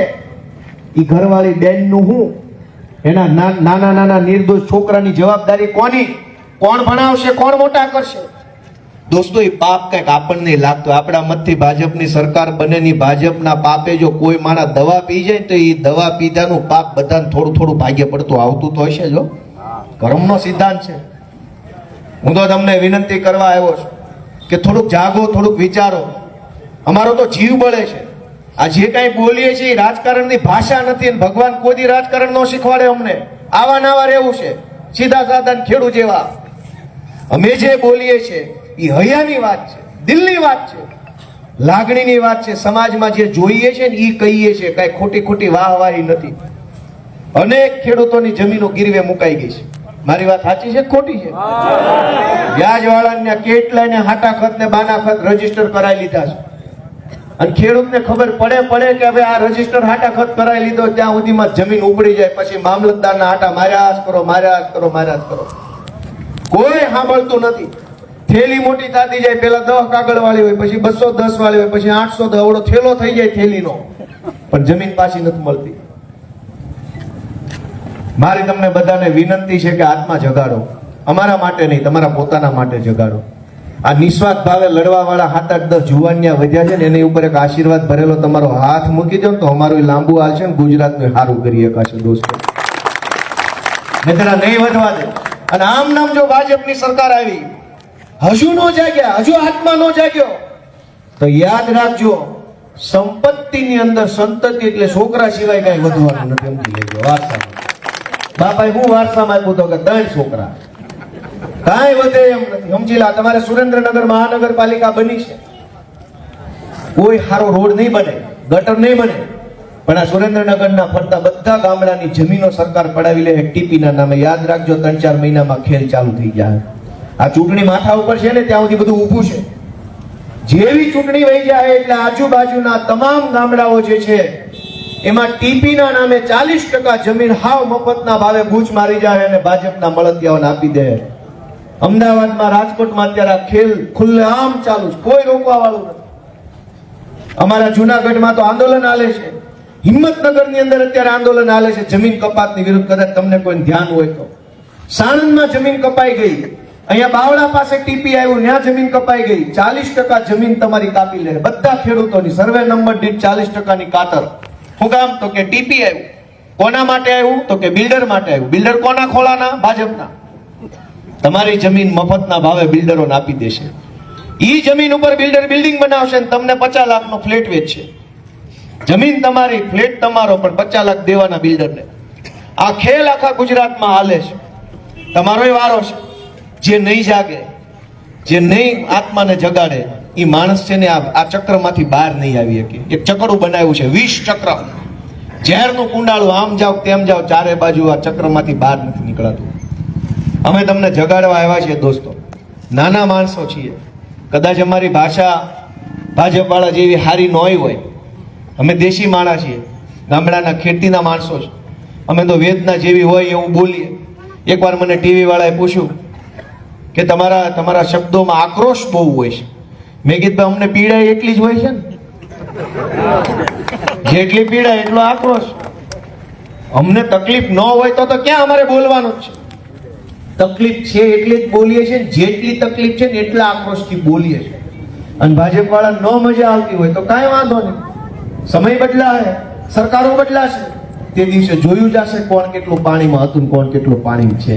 ઈ ઘરવાળી બેનનું શું? એના નાના નાના નિર્દોષ છોકરાની જવાબદારી કોની? કોણ ભણાવશે? કોણ મોટા કરશે? દોસ્તો, એ પાપ કઈક આપણને લાગતો. આપણા મતથી ભાજપની સરકાર બનેની ભાજપના પાપે જો કોઈ માણસ દવા પી જાય તો એ દવા પીધાનું પાપ બધાને થોડું થોડું ભાગ્ય પડતું આવતું તો હશે. જો કર્મનો સિદ્ધાંત છે. હું તો તમને વિનંતી કરવા આવ્યો છું કે થોડુંક જાગો, થોડુંક વિચારો. અમારો તો જીવ બળે છે. આ જે કાંઈ બોલીએ છીએ એ રાજકારણની ભાષા નથી, અને ભગવાન કોઈ રાજકારણ નો શીખવાડે અમને. આવા નાવા રહેવું છે, સીધા સાધા ખેડૂત જેવા. અમે જે બોલીએ છીએ એ હૈયાની વાત છે, દિલની વાત છે, લાગણીની વાત છે. સમાજમાં જે જોઈએ છે ને એ કહીએ છીએ, કાંઈ ખોટી ખોટી વાહવાહી નથી. અનેક ખેડૂતોની જમીનો ગીરવે મુકાઈ ગઈ છે. મારી વાત સાચી છે ખોટી છે? વ્યાજવાળાને કેટલાયને હાટા ખત ને બાના ખત રજીસ્ટર કરાવી લીધા છે, અને ખેડૂતને ખબર પડે કે હવે આ રજીસ્ટર હાટા ખત કરાવી લીધો ત્યાં સુધીમાં જમીન ઉપડી જાય, પછી મામલતદારના હાટા માર્યા જ કરો, માર્યા જ કરો, માર્યા જ કરો. કોઈ સાંભળતું નથી. થેલી મોટી થતી જાય, પેલા 10 કાગળ વાળી હોય, પછી 210 વાળી હોય, પછી 800 દવડો થેલો થઈ જાય થેલીનો, પણ જમીન પાછી નથી મળતી. મારી તમને બધાને વિનંતી છે કે આત્મા જગાડો. અમારા માટે નહીં, તમારા પોતાના માટે જગાડો. આ નિસ્વાર્થ ભાવે લડવા વાળા 7-8-10 જુવાનિયા વધ્યા છે ને, એની ઉપર એક આશીર્વાદ ભરેલો તમારો હાથ મૂકી દો તો અમારું લાંબુ હાલ છે ને ગુજરાતનું સારું કરી શકાશે દોસ્તો. નહીં વધવા દે. અને આમ નામ જો ભાજપની સરકાર આવી, હજુ નો જાગ્યા, હજુ આત્મા નો જાગ્યો, તો યાદ રાખજો, સંપત્તિની અંદર સંતતિ એટલે છોકરા સિવાય કઈ વધવાનું નથી. સમજી લેજો. વારસામાં બાપાએ હું વારસામાં આપ્યું તો કે 3 છોકરા, કાંઈ વધે એમ નથી. સમજી લા. તમારે સુરેન્દ્રનગર મહાનગરપાલિકા બની છે, કોઈ સારો રોડ નહીં બને, ગટર નહીં બને, પણ આ સુરેન્દ્રનગરના ફરતા બધા ગામડાની જમીનો સરકાર પડાવી લે ટીપીના નામે. યાદ રાખજો, 3-4 મહિનામાં ખેલ ચાલુ થઈ જાય. આ ચૂંટણી માથા ઉપર છે ને ત્યાં સુધી બધું ઊભું છે. જેવી ચૂંટણી વહી જાય એટલે આજુબાજુના તમામ ગામડાઓ જે છે એમાં ટીપીના નામે 40% જમીન હાવ મફતના ભાવે બૂચ મારી જાય અને ભાજપના મળતિયાઓને આપી દે. અમદાવાદમાં, રાજકોટમાં અત્યારે આ ખેલ ખુલ્લેઆમ ચાલુ છે, કોઈ રોકવા વાળું નથી. અમારા જુનાગઢમાં તો આંદોલન હાલે છે. હિંમતનગરની અંદર અત્યારે આંદોલન હાલે છે જમીન કપાતની વિરુદ્ધ. કદાચ તમને કોઈ ધ્યાન હોય તો સાણંદમાં જમીન કપાઈ ગઈ, અહીંયા બાવળા પાસે ટીપી આવ્યું, ત્યાં જમીન કપાઈ ગઈ. 40% જમીન તમારી કાપી લે બધા ખેડૂતોની. સર્વે નંબર દીઠ 40%ની કાતર. શું કામ? તો કે ટીપી આવ્યું. કોના માટે આવ્યું? તો કે બિલ્ડર માટે આવ્યું. બિલ્ડર કોના ખોળાના? ભાજપના. તમારી જમીન મફતના ભાવે બિલ્ડરોને આપી દેશે. ઈ જમીન ઉપર બિલ્ડર બિલ્ડિંગ બનાવશે ને તમને 50 લાખનો ફ્લેટ વેચશે. જમીન તમારી, ફ્લેટ તમારો, પણ 50 લાખ દેવાના બિલ્ડરને. આ ખેલ આખા ગુજરાતમાં હાલે છે. તમારોય વારો છે. જે નહીં જાગે, જે નહીં આત્માને જગાડે, એ માણસ છે ને આ ચક્રમાંથી બહાર નહીં આવી શકે. એક ચક્કડું બનાવ્યું છે, 20 ચક્ર, ઝેરનું કુંડાળું. આમ જાઓ તેમ જાઓ, ચારે બાજુ આ ચક્રમાંથી બહાર નથી નીકળાતું. અમે તમને જગાડવા આવ્યા છીએ દોસ્તો. નાના માણસો છીએ, કદાચ અમારી ભાષા ભાજપવાળા જેવી હારી ન હોય. અમે દેશી માણસ છીએ, ગામડાના ખેતીના માણસો છે. અમે તો વેદના જેવી હોય એવું બોલીએ. એકવાર મને ટીવી વાળાએ પૂછ્યું કે તમારા શબ્દોમાં આક્રોશ બહુ હોય છે. મેં કીધું અમને પીડા એટલી જ હોય છે ને, જેટલી પીડા એટલો આક્રોશ. અમને તકલીફ ન હોય તો ક્યાં અમારે બોલવાનું છે? તકલીફ છે એટલે જ બોલીએ છીએ. જેટલી તકલીફ છે ને એટલા આક્રોશથી બોલીએ છીએ. અને ભાજપ વાળા ન મજા આવતી હોય તો કાંઈ વાંધો નહીં. સમય બદલાશે, સરકારો બદલાશે, તે દિવસે જોયું જશે કોણ કેટલું પાણીમાં હતું, કોણ કેટલું પાણી છે.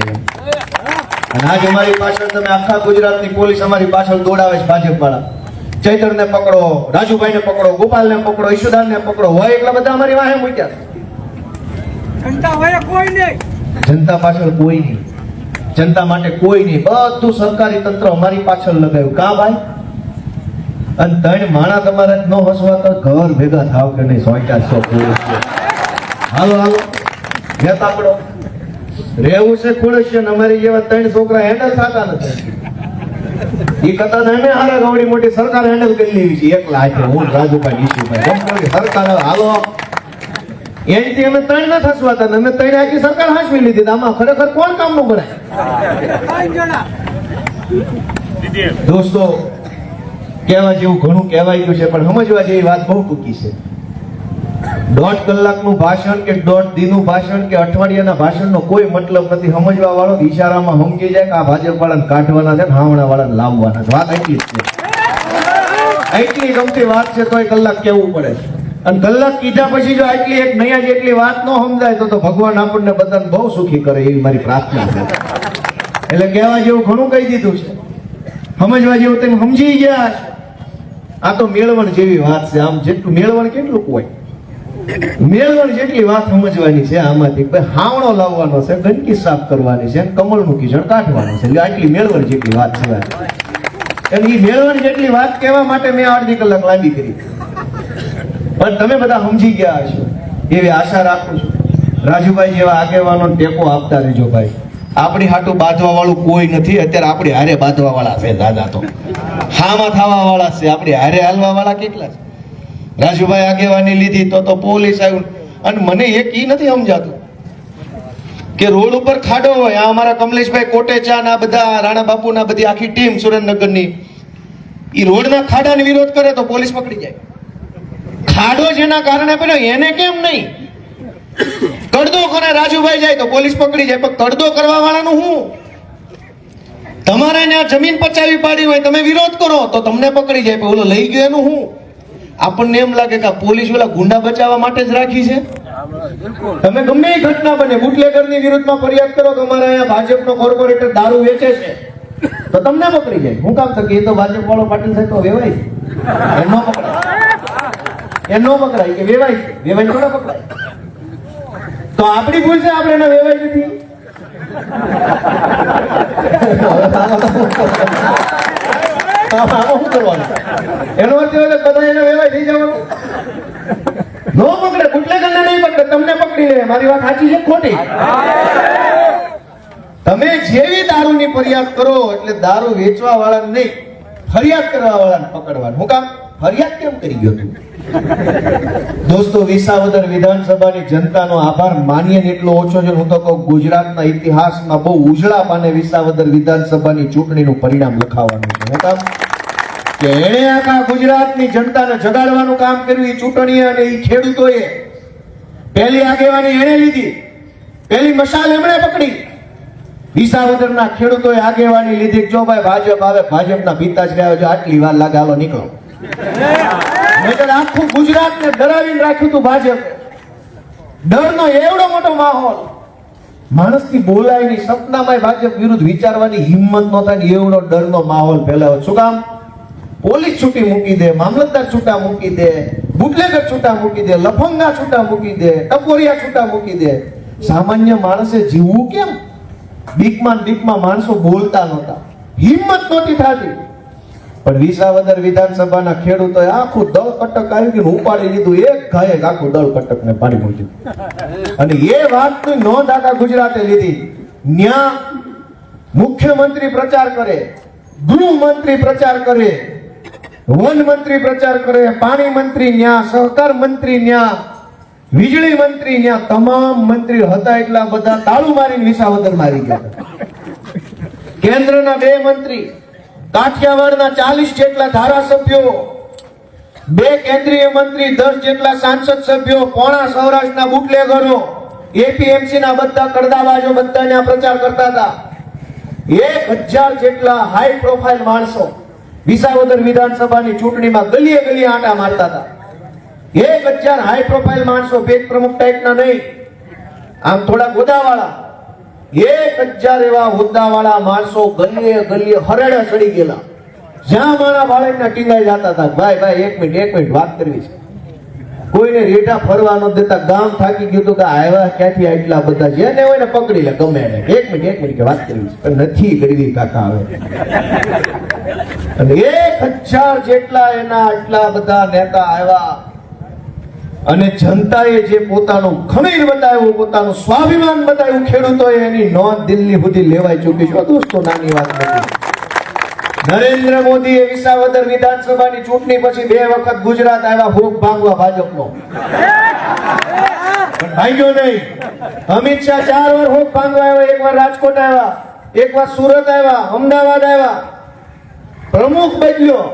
અને આજ અમારી પાછળ તમે આખા ગુજરાતની પોલીસ અમારી પાછળ દોડાવે છે ભાજપ વાળા. ચૈતરને પકડો, રાજુભાઈને પકડો, ગોપાલને પકડો, ઈશુદાનને પકડો, હોય એટલા બધા અમારી વાહે મૂક્યા. જનતા પાછળ કોઈ નહીં, જનતા માટે કોઈ નહીં. બધું સરકારી તંત્ર અમારી પાછળ લગાવ્યું. કા ભાઈ? અને 3 માણા તમારે ન હસવા તો ઘર ભેગા થાવ કે નહીં? 100 પોલીસ હાલો હાલો નેતા પડો રહેવું છે ખુડશ ને અમારી જેવા 3 છોકરા હેન્ડલ થતા નથી. એ કથા અમે હારા ગવડી મોટી સરકાર હેન્ડલ કરી લેવી છે એકલા હાથે. હું રાજુભાઈ ઈશુભાઈ સરકાર હાલો એનથી અમે 3 ના થસવાતા ને અમે 3 આખી સરકાર હાંસવી લીધી. આમાં ખરેખર કોણ કામનું ગણાય? દોસ્તો કહેવા જેવું ઘણું કહેવાય ગયું છે પણ સમજવા જેવી વાત બહુ ટૂંકી છે. 1.5 કલાકનું ભાષણ કે 1.5 દિનનું ભાષણ કે અઠવાડિયાના ભાષણનો કોઈ મતલબ નથી. સમજવા વાળો ઈશારામાં સમજી જાય કે આ ભાજપ વાળાને કાઢવાના છે, હાવણા વાળાને લાવવાના છે. વાત એટલી જ છે. એટલી ગમતી વાત છે તોય કલાક કહેવું પડે છે. અને કલાક કીધા પછી જો આટલી એક નૈયા જેટલી વાત ન સમજાય તો ભગવાન આપણને બધાને બહુ સુખી કરે એવી મારી પ્રાર્થના છે. એટલે કહેવા જેવું ઘણું કહી દીધું છે. સમજવા જેવું તેમ સમજી ગયા છે. આ તો મેળવણ જેવી વાત છે. આમ જેટલું મેળવણ કેટલું હોય મેળવણ જેટલી વાત સમજવાની છે. આમાંથી હાવણો લાવવાનો છે, ગંદકી સાફ કરવાની છે, કમળનું કિચડ કાઢવાનું છે. આટલી મેળવણ જેટલી વાત છે. અને એ મેળવણ જેટલી વાત કહેવા માટે મેં અડધી કલાક લાંબી કરી પણ તમે બધા સમજી ગયા હશો એવી આશા રાખું છું. રાજુભાઈ જેવા આગેવાનો ટેકો આપતા રહેજો ભાઈ. આપણી હાટું બાંધવા વાળું કોઈ નથી. અત્યારે આપણી હારે બાંધવા વાળા છે દાદા. તો હામાં થવા વાળા છે, આપણી હારે હાલવા વાળા કેટલા છે? રાજુભાઈ આગેવાની લીધી તો પોલીસ આવ્યું. અને મને એક ઈ નથી સમજાતું કે રોડ ઉપર ખાડો હોય. આ અમારા કમલેશભાઈ કોટેચા ના બધા રાણા બાપુ ના બધી આખી ટીમ સુરેન્દ્રનગરની ઈ રોડના ખાડાનો વિરોધ કરે તો પોલીસ પકડી જાય. ખાડો જેના કારણે બન્યો એને કેમ નહીં? કડદો કરે રાજુભાઈ જાય તો પોલીસ પકડી જાય. પણ કડદો કરવા વાળાનું હું? તમારે ત્યાં જમીન પચાવી પાડી હોય તમે વિરોધ કરો તો તમને પકડી જાય. ઓલો લઈ ગયો એનું હું? આપણને એમ લાગે કે પોલીસ ઓલા ગુંડા બચાવવા માટે જ રાખી છે. તમે ગમે એ ઘટના બને બુટલેગરની વિરુદ્ધમાં ફરિયાદ કરો કે અમારા અહીંયા ભાજપનો કોર્પોરેટર દારૂ વેચે છે તો તમને પકડી જાય. હું કામ થકે? એ તો ભાજપ વાળો પાટીલ સાહેબ તો વેવાય એનો પકડાય, એનો પકડાય કે વેવાય છે? વેવાય થોડા પકડાય. તો આપણી ભૂલ છે, આપણે એને વેવાય નથી. શું કરવાનું? એનો અર્થ એ બધા એને વેવાય થઈ જવાનું. નો પકડે, બુટલેગરને નહીં પકડે, તમને પકડી લે. મારી વાત સાચી છે ખોટી? તમે જેવી દારૂની ફરિયાદ કરો એટલે દારૂ વેચવા વાળાને નહીં, ફરિયાદ કરવા વાળાને પકડવાનું. હું કામ? ફરિયાદ કેમ કરી ગયો તું? દોસ્તો, વિસાવદર વિધાનસભાની જનતાનો આભાર માનીએ એટલો ઓછો છે. હું તો કહું ગુજરાતના ઇતિહાસમાં બહુ ઉજળા પાને વિસાવદર વિધાનસભાની ચૂંટણીનું પરિણામ લખાવાનું છે. હું કામ કે એણે આખા ગુજરાતની જનતાને જગાડવાનું કામ કર્યું. એ ચૂંટણી અને એ ખેડૂતોએ પહેલી આગેવાની એણે લીધી, પહેલી મશાલ એમણે પકડી. વિસાવદરના ખેડૂતોએ આગેવાની લીધી. જો ભાઈ ભાજપ આવે, ભાજપના પિતા જ ગયા, જો આટલી વાર લાગે હાલો નીકળો. નહીંતર આખું ગુજરાતને ડરાવીને રાખ્યું હતું ભાજપ. ડરનો એવડો મોટો માહોલ, માણસથી બોલાય નહીં. સપનામાં ભાજપ વિરુદ્ધ વિચારવાની હિંમત ન થાય ને એવડો ડરનો માહોલ ફેલાયો. શું કામ? પોલીસ છૂટી મૂકી દે, મામલતદાર છૂટા મૂકી દે, બુટલેગર છૂટા મૂકી દે, લફંગા છૂટા મૂકી દે, ટપોરિયા છૂટા મૂકી દે. સામાન્ય માણસે જીવવું કેમ? બીકમાં માણસો બોલતા નહોતા, હિંમત નહોતી થતી. પણ વિસાવદર વિધાનસભાના ખેડૂતોએ આખું દળ કટક આવી ઉપાડી લીધું. એક ગાયે આખું દળ કટક ને પાડી મૂક્યું. અને એ વાતની નોંધ આખા ગુજરાતે લીધી. ન્યા મુખ્યમંત્રી પ્રચાર કરે, ગૃહમંત્રી પ્રચાર કરે, વન મંત્રી પ્રચાર કરે, પાણી મંત્રી ન્યા, સહકાર મંત્રી ન્યા, વીજળી મંત્રી ન્યા, તમામ મંત્રી હતા એટલા બધા તાળું મારીને વિસાવદર મારી ગયા. કેન્દ્રના 2 મંત્રી, કાઠિયાવાડના 40 જેટલા ધારાસભ્યો, 2 કેન્દ્રીય મંત્રી, 10 જેટલા સાંસદ સભ્યો, પોણા સૌરાષ્ટ્રના બુટલેગરો, એપીએમસી ના બધા કરદાબાજો બધા ત્યાં પ્રચાર કરતા હતા. 1000 જેટલા હાઈ પ્રોફાઇલ માણસો વિસાવદર વિધાનસભાની ચૂંટણીમાં ગલીએ ગલીએ આંટા મારતા હતા. 1000 હાઈ પ્રોફાઇલ માણસો, પેજ પ્રમુખ ટાઈપના નહીં, આમ થોડા હોદ્દાવાળા. 1000 એવા હોદ્દાવાળા માણસો ગલીએ ગલીએ હરેડે ચડી ગયેલા. જ્યાં મારા બાળકના ટીંગાઈ જતા હતા. ભાઈ એક મિનિટ વાત કરવી છે. કોઈને રેટા ફરવા ન દેતા. ગામ થાકી ગયું હતું કે આવ્યા ક્યાંથી આટલા બધા, જેને હોય ને પકડી લે ગમે એને. એક મિનિટ વાત કરવી છે. નથી કરવી કાકા હવે. અને 1000 જેટલા એના આટલા બધા નેતા આવ્યા. અને જનતાએ જે પોતાનું ખમીર બતાવ્યું, પોતાનું સ્વાભિમાન બતાવ્યું, ખેડૂતોએ એની નોંધ દિલ્હી સુધી લેવાઈ ચૂકી છે દોસ્તો, નાની વાત નથી. નરેન્દ્ર મોદીએ વિસાવદર વિધાનસભાની ચૂંટણી પછી 2 વખત ગુજરાત આવ્યા ભોગ ભાંગવા ભાજપનો, પણ ભાંગ્યો નહીં. અમિત શાહ 4 વાર ભોગ ભાંગવા આવ્યા, 1 વાર રાજકોટ આવ્યા, 1 વાર સુરત આવ્યા, અમદાવાદ આવ્યા, પ્રમુખ બદલ્યો.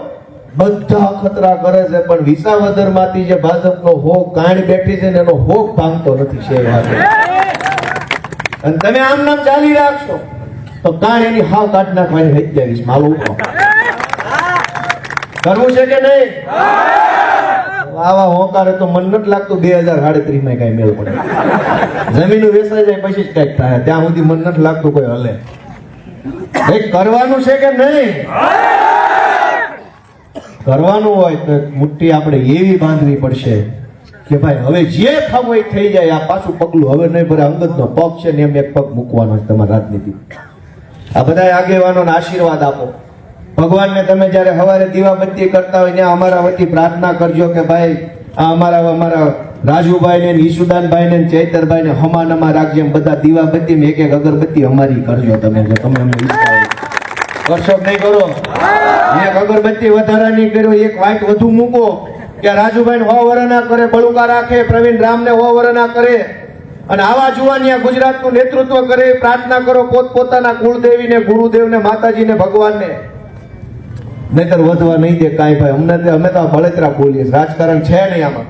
બધા ખતરા કરે છે પણ વિસાવદર માંથી જે ભાજપનો હોક કાંડ બેઠી છે ને એનો હોક ભાંગતો નથી છે વાત. અને તમે આમ નામ ચાલી રાખશો તો કાંડ એની હાવ કાઢ નાખવાની થઈ જાય. માલો ઉઠો, કરવું છે કે નહીં? આવા હોકારે તો મન નથી લાગતું 2037 માં કઈ મેળ પડે. જમીન વેચાઈ જાય પછી જ કઈક થાય, ત્યાં સુધી મન નથી લાગતું કોઈ હલે. કરવાનું છે કે નહીં? કરવાનું હોય તો મુઠ્ઠી આપણે એવી બાંધવી પડશે કે ભાઈ હવે જે થવું એ થઈ જાય. આ પાછું પગલું હવે નહીં ભરે, અંગતનો પગ છે ને એમ એક પગ મૂકવાનો છે તમારી રાજનીતિ. આ બધા આગેવાનોને આશીર્વાદ આપો. ભગવાનને તમે જ્યારે સવારે દીવાબત્તી કરતા હોય ત્યાં અમારા વતી પ્રાર્થના કરજો કે ભાઈ આ અમારા રાજુભાઈ ને ઈશુદાનભાઈ ને ચૈતરભાઈ ને હમાનમાં રાખજો. બધા દીવાબત્તી એક એક અગરબત્તી અમારી કરજો તમે, જો તમે અમને ઈચ્છા હોય. કરશો કે નહીં કરો? એક અગરબત્તી વધારાની કર્યો, એક વાઇટ વધુ મૂકો કે રાજુભાઈ 100 વર્ષના કરે, બળુકા રાખે, પ્રવીણ રામને 100 વર્ષના કરે. અને આવા જુવાનિયા ગુજરાતનું નેતૃત્વ કરે. પ્રાર્થના કરો પોતપોતાના કુળદેવીને, ગુરુદેવને, માતાજીને, ભગવાનને. નહીતર વધવા નહીં દે કાંઈ ભાઈ. અમે તો બળતરા બોલીએ, રાજકારણ છે નહીં આમાં.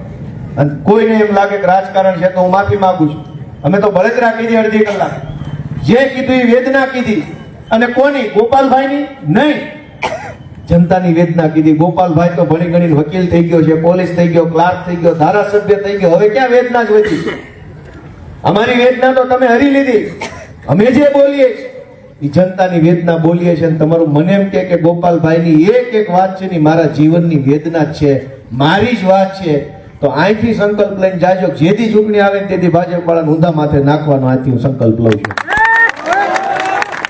અને કોઈને એમ લાગે કે રાજકારણ છે તો હું માફી માંગુ છું. અમે તો બળતરા કીધી અડધી કલાક, જે કીધું એ વેદના કીધી. અને કોની? ગોપાલભાઈની નહીં, જનતાની વેદના કીધી. ગોપાલભાઈ તો ભણી ગણીને વકીલ થઈ ગયો છે, પોલીસ થઈ ગયો, ક્લાર્ક થઈ ગયો, ધારાસભ્ય થઈ ગયો. હવે ક્યાં વેદના જ વધી? અમારી વેદના તો તમે હરી લીધી. અમે જે બોલીએ એ જનતાની વેદના બોલીએ છીએ. તમારું મને એમ કે ગોપાલભાઈની એક વાત છે ને મારા જીવનની વેદના જ છે, મારી જ વાત છે. તો અહીંથી સંકલ્પ લઈને જાજો, જેથી ચૂંટણી આવે તેથી ભાજપ વાળાને ઊંધા માથે નાખવાનો આથી હું સંકલ્પ લઉં છું.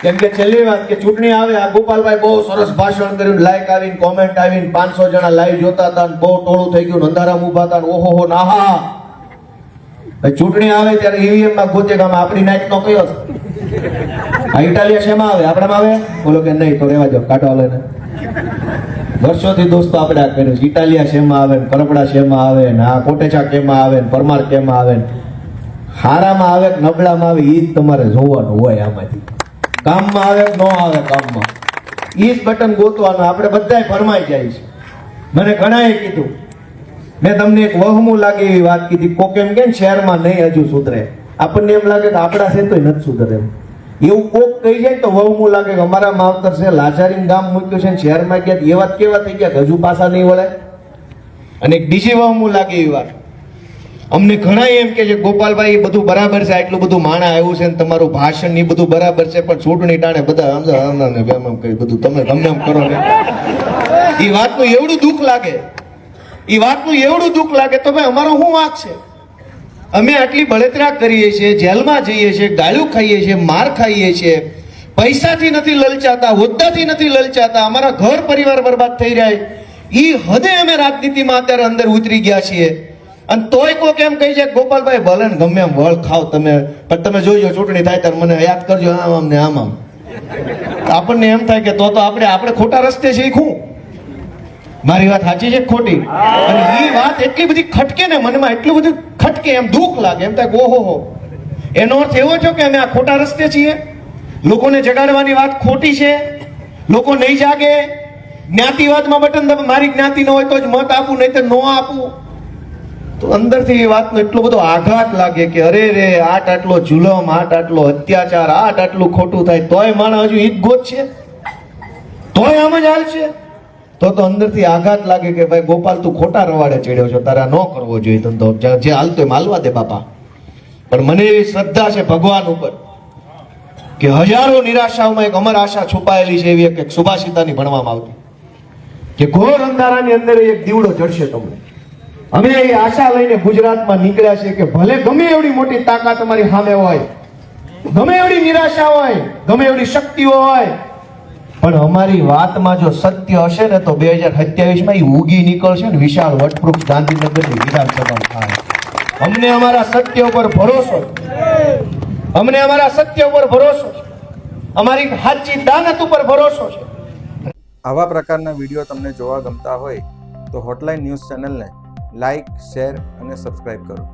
કેમ કે છેલ્લી વાત કે ચૂંટણી આવે, આ ગોપાલભાઈ બહુ સરસ ભાષણ કર્યું, લાઈક આવીને, કોમેન્ટ આવીને, 500 જણા લાઈવ જોતા હતા, બહુ ટોળું થઈ ગયું, અંધારામાં ઉભા હતા, ઓહો નાહા. ચૂંટણી આવે ત્યારે ઈવીએમ માં ગોતે ગામ આપણી નાઈટ નો કયો છે? આ ઇટાલિયા શેમાં આવે? આપણામાં આવે? બોલો કે નહીં તો રેવા દો, કાઢવા લઈને. વર્ષોથી દોસ્તો આપણે આ કર્યું છે. ઇટાલિયા શેમાં આવે, કરપડા શેમાં આવે, આ કોટેચા કેમાં આવે, પરમાર કેમાં આવે, હારામાં આવે, નબળામાં આવે, ઈ જ તમારે જોવાનું હોય. આમાંથી કામમાં આવે ન આવે, કામમાં ઈ જ બટન ગોતવાનું. આપણે બધાય ફરમાઈ જાય છે. મને ઘણાએ કીધું, મેં તમને એક વહમું લાગે એવી વાત કીધી. કોક એમ કે શહેરમાં નહીં હજુ સુધરે, આપણને એમ લાગે કે આપણા છે તો નથી સુધરે. એવું કોક કહી જાય તો વહમું લાગે કે અમારા માવતર છે લાચારીન ગામ મૂક્યું છે, શહેરમાં ગયા એ વાત કેવા થઈ ગયા હજુ પાછા નહીં વળે. અને એક બીજી વહમું લાગે એવી વાત અમને ઘણા એમ કે છે ગોપાલભાઈ એ બધું બરાબર છે, આટલું બધું માણા આવ્યું છે, તમારું ભાષણ એ બધું બરાબર છે, પણ ચૂંટણી ટાણે બધા બધું તમે ગમે એમ કરો ને. એ વાતનું એવડું દુઃખ લાગે, એ વાતનું એવડું દુઃખ લાગે. તો ભાઈ અમારો શું વાંક છે? અમે આટલી બળતરા કરીએ છીએ, જેલમાં જઈએ છીએ, ગાળું ખાઈએ છીએ, માર ખાઈએ છીએ, પૈસાથી નથી લલચાતા, હોદ્દાથી નથી લલચાતા, અમારા ઘર પરિવાર બરબાદ થઈ રહ્યા. એ હદે અમે રાજનીતિમાં અત્યારે અંદર ઉતરી ગયા છીએ. અને તોય કોઈ કેમ કહી છે ગોપાલભાઈ ભલે ને ગમે એમ વળ ખાવ તમે, પણ તમે જોઈજો ચૂંટણી થાય ત્યારે મને યાદ કરજો આમ ને આમ. આપણને એમ થાય કે તો આપણે ખોટા રસ્તે છે. શું મારી વાત સાચી છે ખોટી? અને એ વાત એટલી બધી ખટકે ને મનમાં, એટલું બધું ખટકે, એમ દુઃખ લાગે, એમ થાય ઓહો. એનો અર્થ એવો છે કે અમે આ ખોટા રસ્તે છીએ, લોકોને જગાડવાની વાત ખોટી છે, લોકો નહીં જાગે. જ્ઞાતિવાદમાં બટન દબાવો, મારી જ્ઞાતિ ન હોય તો જ મત આપું, નહીં તો ન આપું. તો અંદરથી એ વાતનો એટલો બધો આઘાત લાગે કે અરે રે, આટલો જુલમ, આટલો અત્યાચાર, આટલું ખોટું થાય તોય માણસ હજુ ઈદ ગોત છે, તોય આમ જ હાલ છે. તો અંદરથી આઘાત લાગે કે ભાઈ ગોપાલ તું ખોટા રવાડે ચડ્યો છો, તારા ન કરવો જોઈએ ધંધો, જે હાલતો એમ હાલવા દે બાપા. પણ મને એવી શ્રદ્ધા છે ભગવાન ઉપર કે હજારો નિરાશાઓમાં એક અમર આશા છુપાયેલી છે. એવી એક સુભાષિતાની ભણવામાં આવતી કે ઘોર અંધારાની અંદર એક દીવડો જડશે તમને. અમે એ આશા લઈને ગુજરાતમાં નીકળ્યા છે કે ભલે ગમે એવડી મોટી તાકાત તમારી સામે હોય, ગમે એવડી નિરાશા હોય, ગમે એવડી શક્તિઓ હોય, પણ અમારી વાતમાં જો સત્ય હશે ને તો 2027માં એ ઉગી નીકળશે ને વિશાળ વટવૃક્ષ ગાંધીનગરની વિધાનસભા થાય. અમને અમારા સત્ય ઉપર ભરોસો છે. અમારી સાચી દાનત ઉપર ભરોસો છે. આવા પ્રકારના વિડીયો તમને જોવા ગમતા હોય તો હોટલાઇન ન્યૂઝ ચેનલને લાઇક, શેર અને સબસ્ક્રાઇબ કરો.